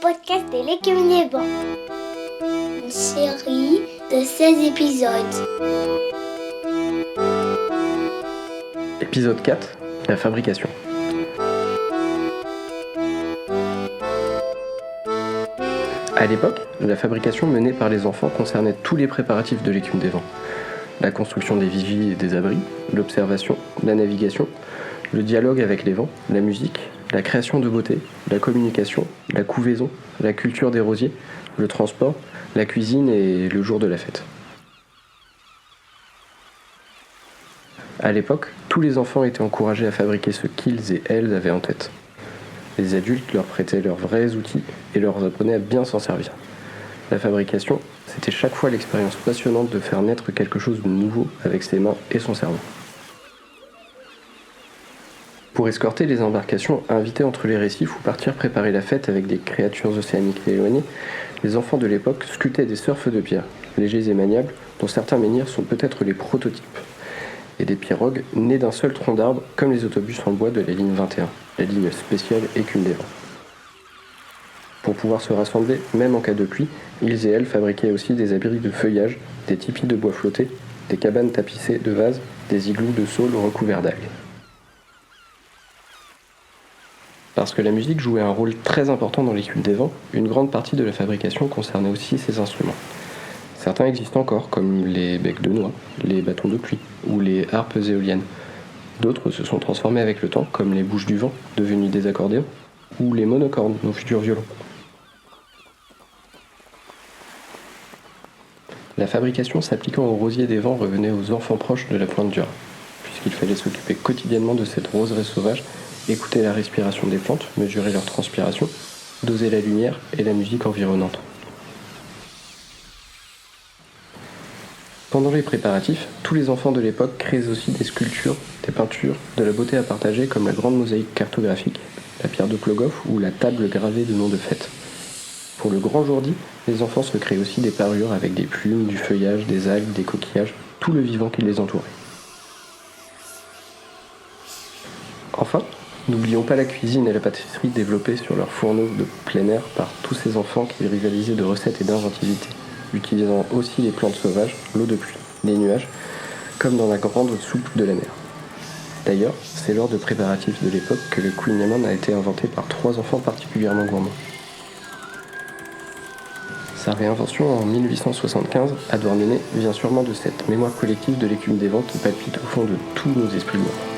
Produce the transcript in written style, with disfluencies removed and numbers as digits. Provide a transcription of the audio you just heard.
podcast de l'écume des vents. Une série de 16 épisodes. Épisode 4, la fabrication. À l'époque, la fabrication menée par les enfants concernait tous les préparatifs de l'écume des vents. La construction des vigies et des abris, l'observation, la navigation, le dialogue avec les vents, la musique, la création de beauté, la communication, la couvaison, la culture des rosiers, le transport, la cuisine et le jour de la fête. À l'époque, tous les enfants étaient encouragés à fabriquer ce qu'ils et elles avaient en tête. Les adultes leur prêtaient leurs vrais outils et leur apprenaient à bien s'en servir. La fabrication, c'était chaque fois l'expérience passionnante de faire naître quelque chose de nouveau avec ses mains et son cerveau. Pour escorter les embarcations invitées entre les récifs ou partir préparer la fête avec des créatures océaniques éloignées, les enfants de l'époque sculptaient des surfes de pierre, légers et maniables, dont certains menhirs sont peut-être les prototypes, et des pirogues nées d'un seul tronc d'arbre, comme les autobus en bois de la ligne 21, la ligne spéciale Écume des Vents. Pour pouvoir se rassembler, même en cas de pluie, ils et elles fabriquaient aussi des abris de feuillage, des tipis de bois flottés, des cabanes tapissées de vases, des igloos de saules recouverts d'algues. Parce que la musique jouait un rôle très important dans l'écume des vents, une grande partie de la fabrication concernait aussi ces instruments. Certains existent encore, comme les becs de noix, les bâtons de pluie ou les harpes éoliennes. D'autres se sont transformés avec le temps, comme les bouches du vent, devenues des accordéons, ou les monocordes, nos futurs violons. La fabrication s'appliquant aux rosiers des vents revenait aux enfants proches de la pointe du Rhin, puisqu'il fallait s'occuper quotidiennement de cette roseraie sauvage, écouter la respiration des plantes, mesurer leur transpiration, doser la lumière et la musique environnante. Pendant les préparatifs, tous les enfants de l'époque créent aussi des sculptures, des peintures, de la beauté à partager comme la grande mosaïque cartographique, la pierre de Plogoff ou la table gravée de noms de fêtes. Pour le grand jour dit, les enfants se créent aussi des parures avec des plumes, du feuillage, des algues, des coquillages, tout le vivant qui les entourait. Enfin, n'oublions pas la cuisine et la pâtisserie développées sur leurs fourneaux de plein air par tous ces enfants qui rivalisaient de recettes et d'inventivité, utilisant aussi les plantes sauvages, l'eau de pluie, les nuages, comme dans la grande soupe de la mer. D'ailleurs, c'est lors de préparatifs de l'époque que le Queen Lemon a été inventé par 3 enfants particulièrement gourmands. Sa réinvention en 1875 à Douarnenez vient sûrement de cette mémoire collective de l'écume des vents qui palpite au fond de tous nos esprits morts.